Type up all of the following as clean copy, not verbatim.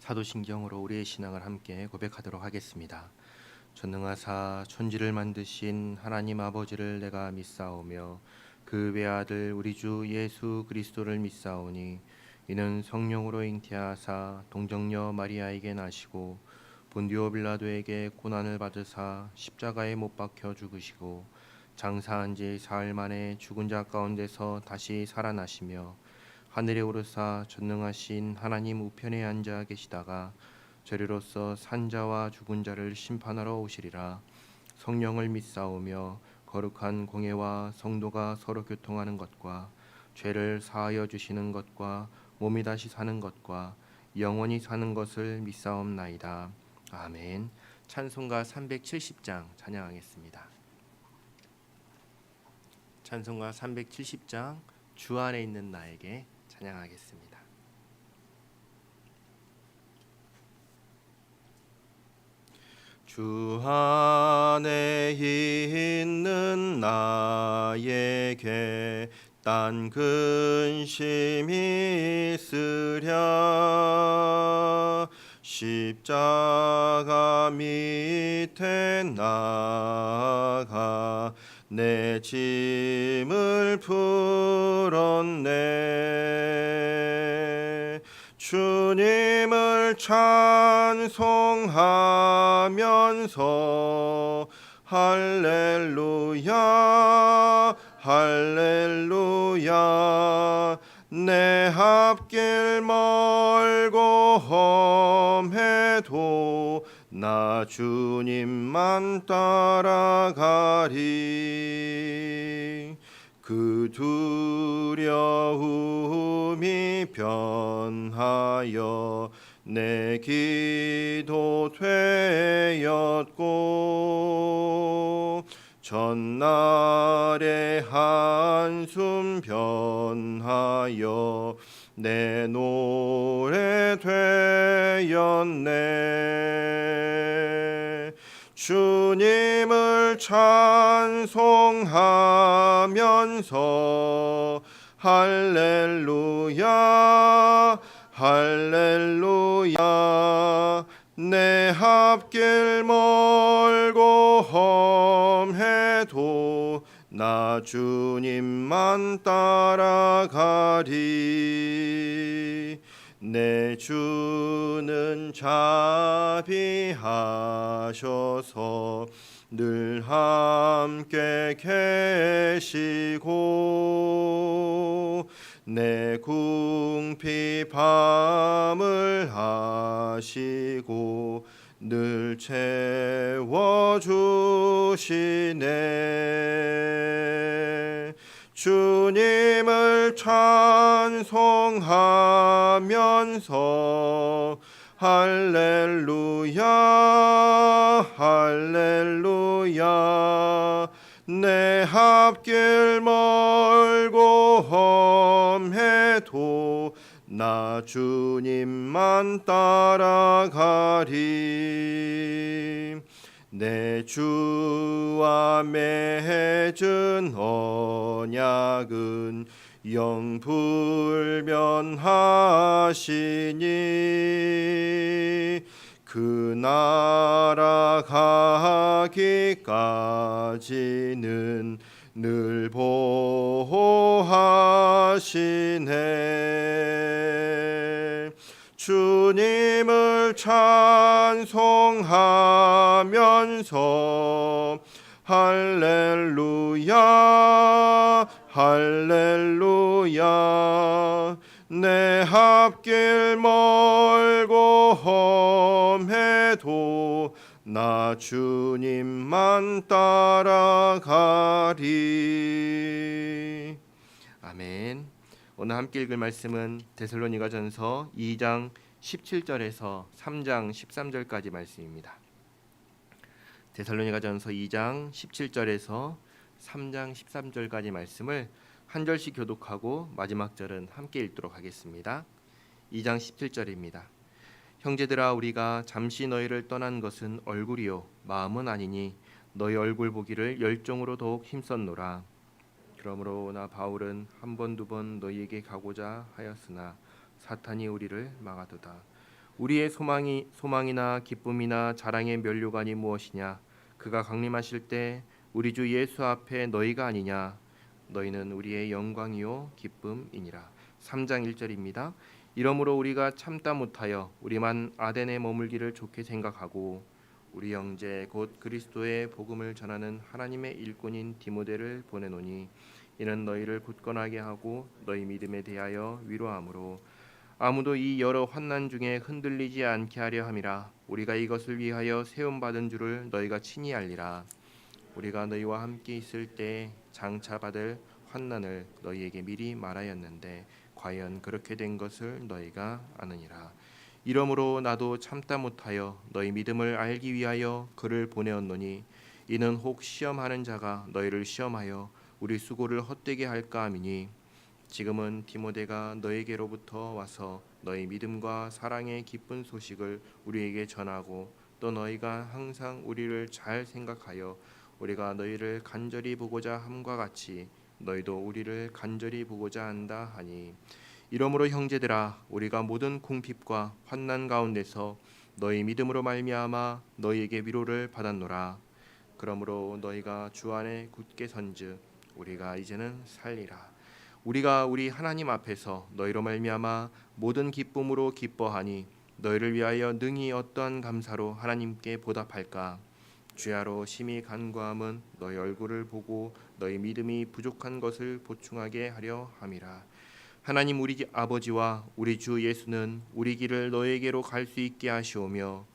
사도신경으로 우리의 신앙을 함께 고백하도록 하겠습니다. 전능하사 천지를 만드신 하나님 아버지를 내가 믿사오며 그 외아들 우리 주 예수 그리스도를 믿사오니 이는 성령으로 잉태하사 동정녀 마리아에게 나시고 본디오 빌라도에게 고난을 받으사 십자가에 못 박혀 죽으시고 장사한 지 사흘 만에 죽은 자 가운데서 다시 살아나시며 하늘에 오르사 전능하신 하나님 우편에 앉아 계시다가 저리로서 산자와 죽은 자를 심판하러 오시리라. 성령을 믿사오며 거룩한 공예와 성도가 서로 교통하는 것과 죄를 사하여 주시는 것과 몸이 다시 사는 것과 영원히 사는 것을 믿사옵나이다. 아멘. 찬송가 370장 찬양하겠습니다. 찬송가 370장 주 안에 있는 나에게 찬양하겠습니다. 주 안에 있는 나에게 딴 근심이 있으랴 십자가 밑에 나가 내 짐을 풀었네. 주님을 찬송하면서 할렐루야 할렐루야 내 앞길 멀고 험해도 나 주님만 따라가리. 그 두려움이 변하여 내 기도 되었고 전날의 한숨 변하여 내 노래 되었네. 주님을 찬송하면서 할렐루야 할렐루야 내 앞길 멀고 험해도 나 주님만 따라가리. 내 주는 자비하셔서 늘 함께 계시고 내 궁핍 밤을 하시고 늘 채워주시네. 주님을 찬송하면서 할렐루야 할렐루야 내 앞길 멀고 험해도 나 주님만 따라가리. 내 주와 맺은 언약은 영불변하시니 그 나라 가기까지는 늘 보호하시네. 주님을 찬송하면서 할렐루야 할렐루야 내 앞길 멀고 험해도 나 주님만 따라가리. 아멘. 오늘 함께 읽을 말씀은 데살로니가전서 2장 17절에서 3장 13절까지 말씀입니다. 데살로니가전서 2장 17절에서 3장 13절까지 말씀을 한 절씩 교독하고 마지막 절은 함께 읽도록 하겠습니다. 2장 17절입니다. 형제들아 우리가 잠시 너희를 떠난 것은 얼굴이요 마음은 아니니 너희 얼굴 보기를 열정으로 더욱 힘썼노라. 그러므로 나 바울은 한 번 두 번 너희에게 가고자 하였으나 사탄이 우리를 막아도다. 우리의 소망이나 기쁨이나 자랑의 면류관이 무엇이냐? 그가 강림하실 때 우리 주 예수 앞에 너희가 아니냐? 너희는 우리의 영광이요 기쁨이니라. 3장 1절입니다. 이러므로 우리가 참다 못하여 우리만 아덴에 머물기를 좋게 생각하고 우리 형제 곧 그리스도의 복음을 전하는 하나님의 일꾼인 디모데를 보내노니 이는 너희를 굳건하게 하고 너희 믿음에 대하여 위로함으로 아무도 이 여러 환난 중에 흔들리지 않게 하려 함이라. 우리가 이것을 위하여 세움 받은 줄을 너희가 친히 알리라. 우리가 너희와 함께 있을 때 장차 받을 환난을 너희에게 미리 말하였는데 과연 그렇게 된 것을 너희가 아느니라. 이러므로 나도 참다 못하여 너희 믿음을 알기 위하여 그를 보내었노니 이는 혹 시험하는 자가 너희를 시험하여 우리 수고를 헛되게 할까 함이니 지금은 디모데가 너희에게로부터 와서 너희 믿음과 사랑의 기쁜 소식을 우리에게 전하고 또 너희가 항상 우리를 잘 생각하여 우리가 너희를 간절히 보고자 함과 같이 너희도 우리를 간절히 보고자 한다 하니 이러므로 형제들아 우리가 모든 궁핍과 환난 가운데서 너희 믿음으로 말미암아 너희에게 위로를 받았노라. 그러므로 너희가 주 안에 굳게 선즉 우리가 이제는 살리라. 우리가 우리 하나님 앞에서 너희로 말미암아 모든 기쁨으로 기뻐하니 너희를 위하여 능히 어떠한 감사로 하나님께 보답할까? 주야로 심히 간구함은 너희 얼굴을 보고 너희 믿음이 부족한 것을 보충하게 하려 함이라. 하나님 우리 아버지와 우리 주 예수는 우리 길을 너희에게로 갈 수 있게 하시오며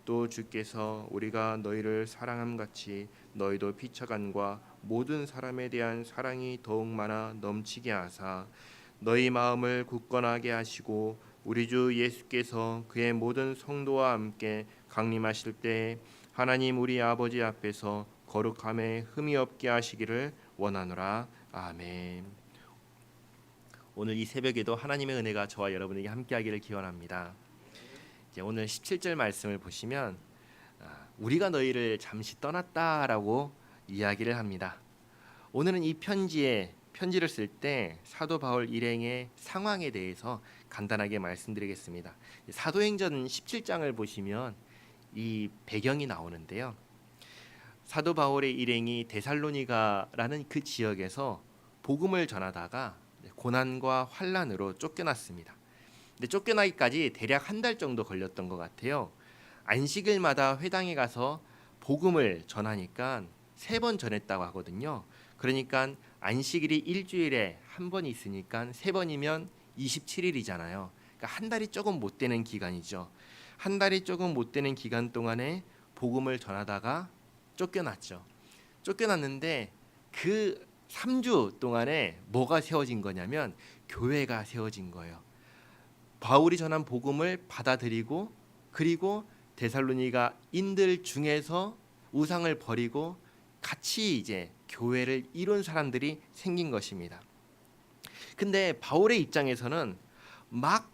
또 주께서 우리가 너희를 사랑함 같이 너희도 피차간과 모든 사람에 대한 사랑이 더욱 많아 넘치게 하사 너희 마음을 굳건하게 하시고 우리 주 예수께서 그의 모든 성도와 함께 강림하실 때 하나님 우리 아버지 앞에서 거룩함에 흠이 없게 하시기를 원하노라. 아멘. 오늘 이 새벽에도 하나님의 은혜가 저와 여러분에게 함께하기를 기원합니다. 이제 오늘 17절 말씀을 보시면 우리가 너희를 잠시 떠났다라고 이야기를 합니다. 오늘은 이 편지를 쓸 때 사도 바울 일행의 상황에 대해서 간단하게 말씀드리겠습니다. 사도행전 17장을 보시면 이 배경이 나오는데요. 사도 바울의 일행이 데살로니가라는 그 지역에서 복음을 전하다가 고난과 환난으로 쫓겨났습니다. 근데 쫓겨나기까지 대략 한 달 정도 걸렸던 것 같아요. 안식일마다 회당에 가서 복음을 전하니까 3번 전했다고 하거든요. 그러니까 안식일이 일주일에 한 번 있으니까 3번이면 27일이잖아요. 그러니까 한 달이 조금 못 되는 기간이죠. 한 달이 조금 못 되는 기간 동안에 복음을 전하다가 쫓겨났죠. 쫓겨났는데 그 3주 동안에 뭐가 세워진 거냐면 교회가 세워진 거예요. 바울이 전한 복음을 받아들이고 그리고 데살로니가인들 중에서 우상을 버리고 같이 이제 교회를 이룬 사람들이 생긴 것입니다. 근데 바울의 입장에서는 막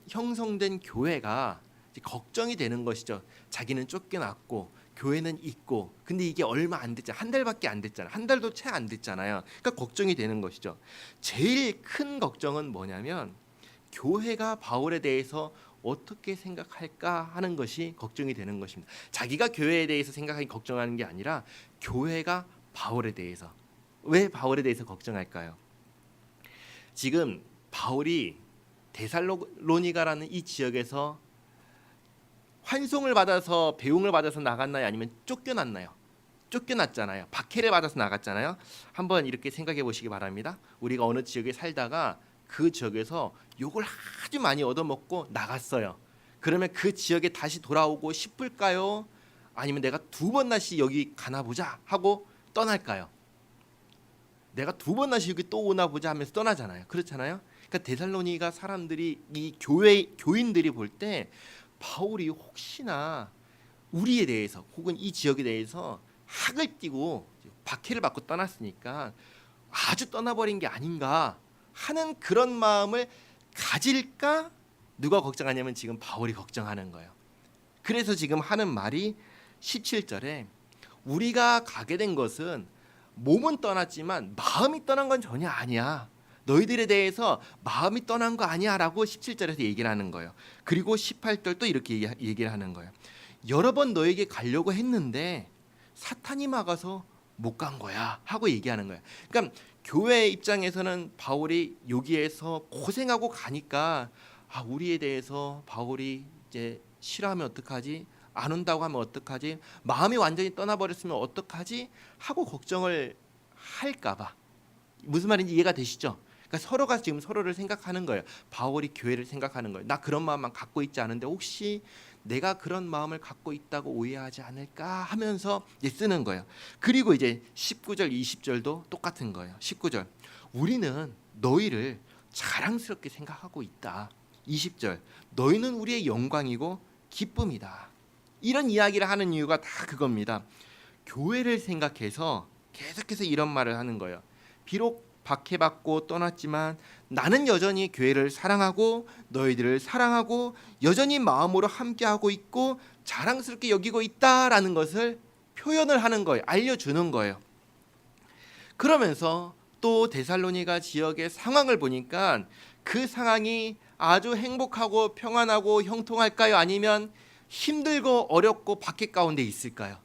형성된 교회가 걱정이 되는 것이죠. 자기는 쫓겨났고 교회는 있고 근데 이게 얼마 안 됐잖아. 한 달밖에 안 됐잖아. 한 달도 채 안 됐잖아요. 그러니까 걱정이 되는 것이죠. 제일 큰 걱정은 뭐냐면 교회가 바울에 대해서 어떻게 생각할까 하는 것이 걱정이 되는 것입니다. 자기가 교회에 대해서 생각하기 걱정하는 게 아니라 교회가 바울에 대해서. 왜 바울에 대해서 걱정할까요? 지금 바울이 데살로니가라는 이 지역에서 환송을 받아서 배웅을 받아서 나갔나요? 아니면 쫓겨났나요? 쫓겨났잖아요. 박해를 받아서 나갔잖아요. 한번 이렇게 생각해 보시기 바랍니다. 우리가 어느 지역에 살다가 그 지역에서 욕을 아주 많이 얻어먹고 나갔어요. 그러면 그 지역에 다시 돌아오고 싶을까요? 아니면 내가 2번 다시 여기 가나 보자 하고 떠날까요? 내가 2번 다시 여기 또 오나 보자 하면서 떠나잖아요. 그렇잖아요. 그러니까 데살로니가 사람들이 이 교인들이 볼 때 바울이 혹시나 우리에 대해서 혹은 이 지역에 대해서 학을 띠고 박해를 받고 떠났으니까 아주 떠나버린 게 아닌가 하는 그런 마음을 가질까? 누가 걱정하냐면 지금 바울이 걱정하는 거예요. 그래서 지금 하는 말이 17절에 우리가 가게 된 것은 몸은 떠났지만 마음이 떠난 건 전혀 아니야. 너희들에 대해서 마음이 떠난 거 아니야 라고 17절에서 얘기를 하는 거예요. 그리고 18절도 이렇게 얘기를 하는 거예요. 여러 번 너에게 가려고 했는데 사탄이 막아서 못 간 거야 하고 얘기하는 거예요. 그러니까 교회 입장에서는 바울이 여기에서 고생하고 가니까 우리에 대해서 바울이 이제 싫어하면 어떡하지? 안 온다고 하면 어떡하지? 마음이 완전히 떠나버렸으면 어떡하지? 하고 걱정을 할까 봐. 무슨 말인지 이해가 되시죠? 그러니까 서로가 지금 서로를 생각하는 거예요. 바울이 교회를 생각하는 거예요. 나 그런 마음만 갖고 있지 않은데 혹시 내가 그런 마음을 갖고 있다고 오해하지 않을까 하면서 이제 쓰는 거예요. 그리고 이제 19절 20절도 똑같은 거예요. 19절 우리는 너희를 자랑스럽게 생각하고 있다. 20절 너희는 우리의 영광이고 기쁨이다. 이런 이야기를 하는 이유가 다 그겁니다. 교회를 생각해서 계속해서 이런 말을 하는 거예요. 비록 박해받고 떠났지만 나는 여전히 교회를 사랑하고 너희들을 사랑하고 여전히 마음으로 함께하고 있고 자랑스럽게 여기고 있다라는 것을 표현을 하는 거예요. 알려주는 거예요. 그러면서 또 데살로니가 지역의 상황을 보니까 그 상황이 아주 행복하고 평안하고 형통할까요? 아니면 힘들고 어렵고 박해 가운데 있을까요?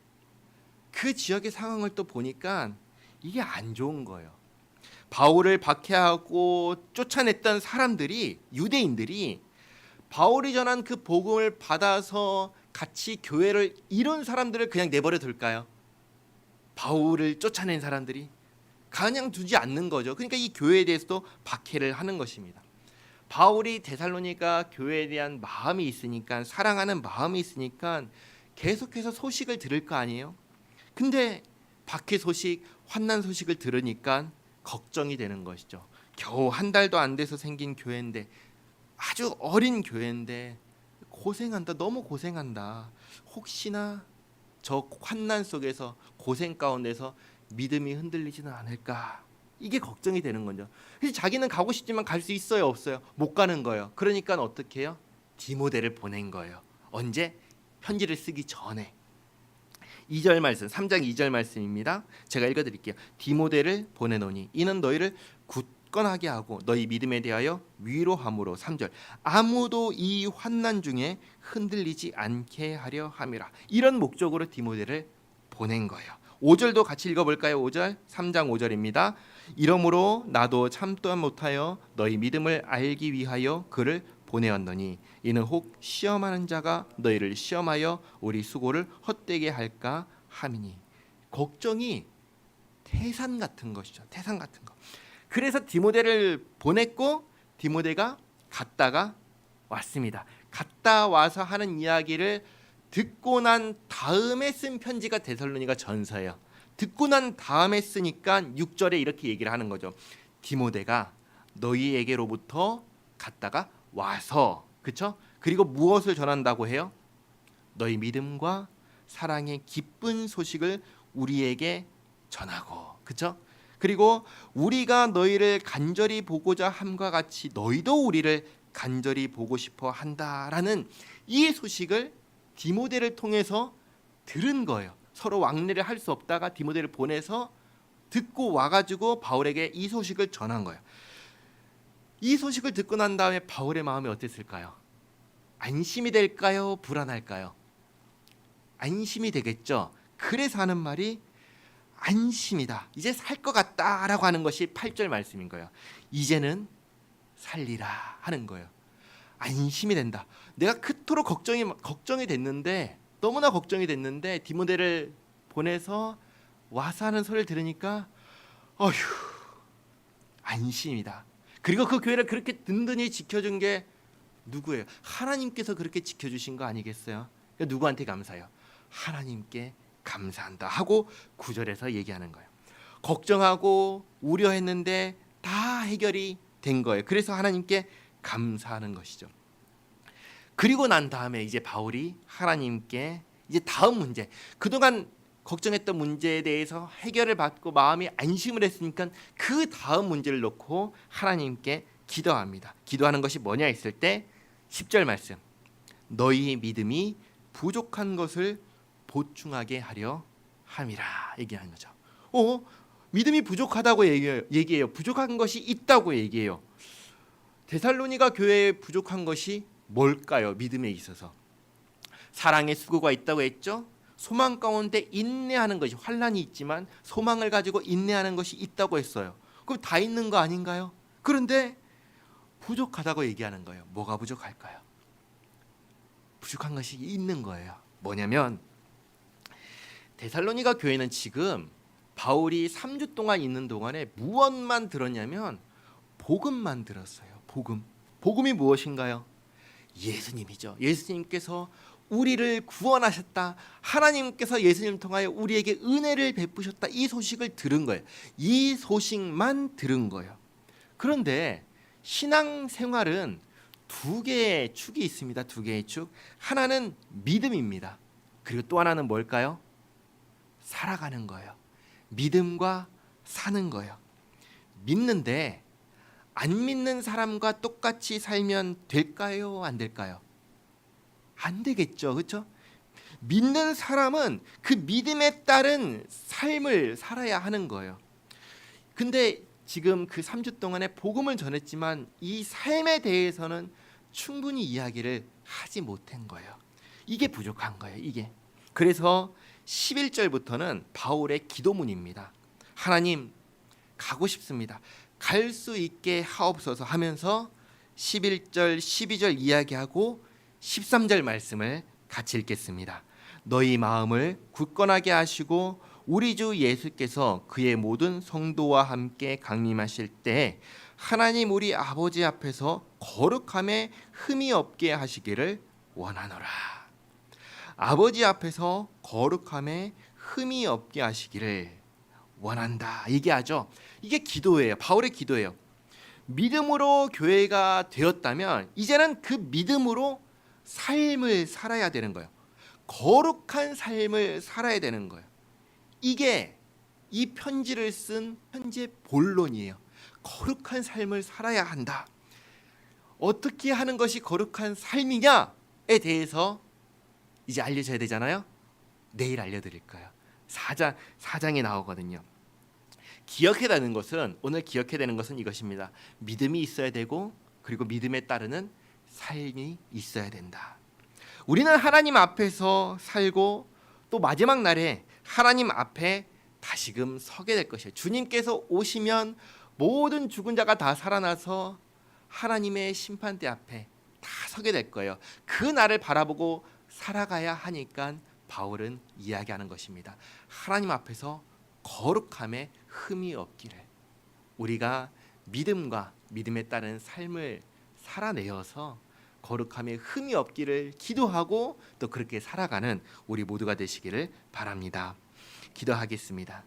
그 지역의 상황을 또 보니까 이게 안 좋은 거예요. 바울을 박해하고 쫓아냈던 사람들이 유대인들이 바울이 전한 그 복음을 받아서 같이 교회를 이룬 사람들을 그냥 내버려 둘까요? 바울을 쫓아낸 사람들이 그냥 두지 않는 거죠. 그러니까 이 교회에 대해서도 박해를 하는 것입니다. 바울이 데살로니가 교회에 대한 마음이 있으니까 사랑하는 마음이 있으니까 계속해서 소식을 들을 거 아니에요. 근데 박해 소식, 환난 소식을 들으니까 걱정이 되는 것이죠. 겨우 한 달도 안 돼서 생긴 교회인데 아주 어린 교회인데 고생한다. 너무 고생한다. 혹시나 저 환난 속에서 고생 가운데서 믿음이 흔들리지는 않을까. 이게 걱정이 되는 거죠. 그래서 자기는 가고 싶지만 갈 수 있어요, 없어요? 못 가는 거예요. 그러니까 어떻게 해요? 디모데를 보낸 거예요. 언제? 편지를 쓰기 전에. 2절 말씀, 3장 2절 말씀입니다. 제가 읽어드릴게요. 디모데를 보내노니 이는 너희를 굳건하게 하고 너희 믿음에 대하여 위로함으로 3절 아무도 이 환난 중에 흔들리지 않게 하려 함이라. 이런 목적으로 디모데를 보낸 거예요. 5절도 같이 읽어볼까요? 5절, 3장 5절입니다. 이러므로 나도 참다 못하여 너희 믿음을 알기 위하여 그를 보내었노니 이는 혹 시험하는 자가 너희를 시험하여 우리 수고를 헛되게 할까 함이니. 걱정이 태산 같은 것이죠. 태산 같은 거. 그래서 디모데를 보냈고 디모데가 갔다가 왔습니다. 갔다 와서 하는 이야기를 듣고 난 다음에 쓴 편지가 데살로니가 전서예요. 듣고 난 다음에 쓰니까 6절에 이렇게 얘기를 하는 거죠. 디모데가 너희에게로부터 갔다가 와서, 그렇죠? 그리고 무엇을 전한다고 해요? 너희 믿음과 사랑의 기쁜 소식을 우리에게 전하고, 그렇죠? 그리고 우리가 너희를 간절히 보고자 함과 같이 너희도 우리를 간절히 보고 싶어 한다라는 이 소식을 디모데를 통해서 들은 거예요. 서로 왕래를 할 수 없다가 디모데를 보내서 듣고 와가지고 바울에게 이 소식을 전한 거예요. 이 소식을 듣고 난 다음에 바울의 마음이 어땠을까요? 안심이 될까요? 불안할까요? 안심이 되겠죠. 그래서 하는 말이 안심이다. 이제 살 것 같다라고 하는 것이 8절 말씀인 거예요. 이제는 살리라 하는 거예요. 안심이 된다. 내가 그토록 걱정이 됐는데, 너무나 걱정이 됐는데 디모데를 보내서 와서 하는 소리를 들으니까 어휴, 안심이다. 그리고 그 교회를 그렇게 든든히 지켜준 게 누구예요? 하나님께서 그렇게 지켜주신 거 아니겠어요? 누구한테 감사해요? 하나님께 감사한다 하고 9절에서 얘기하는 거예요. 걱정하고 우려했는데 다 해결이 된 거예요. 그래서 하나님께 감사하는 것이죠. 그리고 난 다음에 이제 바울이 하나님께 이제 다음 문제, 그동안 걱정했던 문제에 대해서 해결을 받고 마음이 안심을 했으니까 그 다음 문제를 놓고 하나님께 기도합니다. 기도하는 것이 뭐냐 했을 때 10절 말씀, 너희 믿음이 부족한 것을 보충하게 하려 함이라 얘기하는 거죠. 믿음이 부족하다고 얘기해요. 부족한 것이 있다고 얘기해요. 데살로니가 교회에 부족한 것이 뭘까요? 믿음에 있어서 사랑의 수고가 있다고 했죠. 소망 가운데 인내하는 것이, 환난이 있지만 소망을 가지고 인내하는 것이 있다고 했어요. 그럼 다 있는 거 아닌가요? 그런데 부족하다고 얘기하는 거예요. 뭐가 부족할까요? 부족한 것이 있는 거예요. 뭐냐면 데살로니가 교회는 지금 바울이 3주 동안 있는 동안에 무엇만 들었냐면 복음만 들었어요. 복음이 무엇인가요? 예수님이죠. 예수님께서 우리를 구원하셨다. 하나님께서 예수님을 통하여 우리에게 은혜를 베푸셨다. 이 소식을 들은 거예요. 이 소식만 들은 거예요. 그런데 신앙생활은 두 개의 축이 있습니다. 두 개의 축. 하나는 믿음입니다. 그리고 또 하나는 뭘까요? 살아가는 거예요. 믿음과 사는 거예요. 믿는데 안 믿는 사람과 똑같이 살면 될까요? 안 될까요? 안 되겠죠. 그렇죠? 믿는 사람은 그 믿음에 따른 삶을 살아야 하는 거예요. 근데 지금 그 3주 동안에 복음을 전했지만 이 삶에 대해서는 충분히 이야기를 하지 못한 거예요. 이게 부족한 거예요. 이게. 그래서 11절부터는 바울의 기도문입니다. 하나님, 가고 싶습니다. 갈 수 있게 하옵소서 하면서 11절, 12절 이야기하고 13절 말씀을 같이 읽겠습니다. 너희 마음을 굳건하게 하시고 우리 주 예수께서 그의 모든 성도와 함께 강림하실 때 하나님 우리 아버지 앞에서 거룩함에 흠이 없게 하시기를 원하노라. 아버지 앞에서 거룩함에 흠이 없게 하시기를 원한다. 얘기하죠. 이게 기도예요. 바울의 기도예요. 믿음으로 교회가 되었다면 이제는 그 믿음으로 삶을 살아야 되는 거예요. 거룩한 삶을 살아야 되는 거예요. 이게 이 편지를 쓴 편지의 본론이에요. 거룩한 삶을 살아야 한다. 어떻게 하는 것이 거룩한 삶이냐에 대해서 이제 알려줘야 되잖아요. 내일 알려드릴 거예요. 4장에 나오거든요. 기억해야 되는 것은, 오늘 기억해야 되는 것은 이것입니다. 믿음이 있어야 되고 그리고 믿음에 따르는 삶이 있어야 된다. 우리는 하나님 앞에서 살고 또 마지막 날에 하나님 앞에 다시금 서게 될 것이에요. 주님께서 오시면 모든 죽은 자가 다 살아나서 하나님의 심판대 앞에 다 서게 될 거예요. 그 날을 바라보고 살아가야 하니까 바울은 이야기하는 것입니다. 하나님 앞에서 거룩함에 흠이 없기를, 우리가 믿음과 믿음에 따른 삶을 살아내어서 거룩함에 흠이 없기를 기도하고 또 그렇게 살아가는 우리 모두가 되시기를 바랍니다. 기도하겠습니다.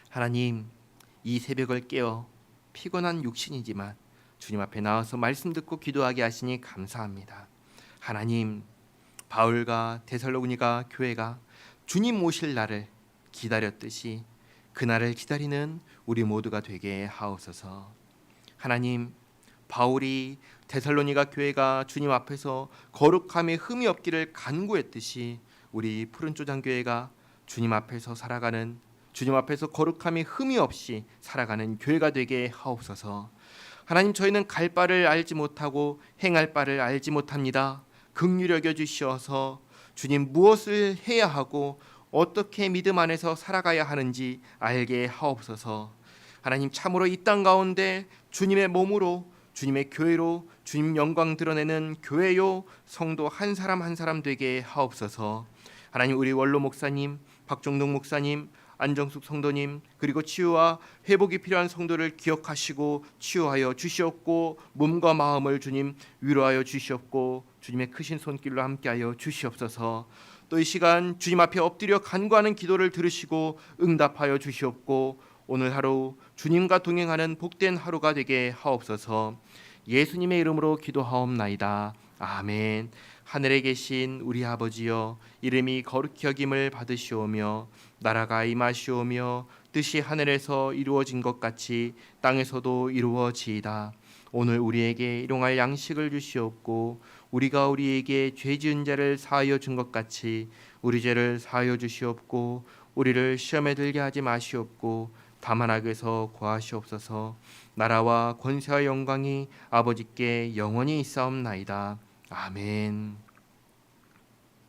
하나님, 이 새벽을 깨어 피곤한 육신이지만 주님 앞에 나와서 말씀 듣고 기도하게 하시니 감사합니다. 하나님, 바울과 데살로니가 교회가 주님 오실 날을 기다렸듯이 그날을 기다리는 우리 모두가 되게 하옵소서. 하나님, 바울이 데살로니가 교회가 주님 앞에서 거룩함에 흠이 없기를 간구했듯이 우리 푸른 쪼장 교회가 주님 앞에서 살아가는, 주님 앞에서 거룩함에 흠이 없이 살아가는 교회가 되게 하옵소서. 하나님, 저희는 갈 바를 알지 못하고 행할 바를 알지 못합니다. 긍휼히 여겨 주시어서 주님 무엇을 해야 하고 어떻게 믿음 안에서 살아가야 하는지 알게 하옵소서. 하나님, 참으로 이 땅 가운데 주님의 몸으로, 주님의 교회로 주님 영광 드러내는 교회요 성도 한 사람 한 사람 되게 하옵소서. 하나님, 우리 원로 목사님, 박종동 목사님, 안정숙 성도님, 그리고 치유와 회복이 필요한 성도를 기억하시고 치유하여 주시옵고 몸과 마음을 주님 위로하여 주시옵고 주님의 크신 손길로 함께하여 주시옵소서. 또 이 시간 주님 앞에 엎드려 간구하는 기도를 들으시고 응답하여 주시옵고 오늘 하루 주님과 동행하는 복된 하루가 되게 하옵소서. 예수님의 이름으로 기도하옵나이다. 아멘. 하늘에 계신 우리 아버지여, 이름이 거룩히 여김을 받으시오며 나라가 임하시오며 뜻이 하늘에서 이루어진 것 같이 땅에서도 이루어지이다. 오늘 우리에게 일용할 양식을 주시옵고 우리가 우리에게 죄 지은 자를 사하여 준 것 같이 우리 죄를 사하여 주시옵고 우리를 시험에 들게 하지 마시옵고 다만 악에서 구하시옵소서. 나라와 권세와 영광이 아버지께 영원히 있사옵나이다. 아멘.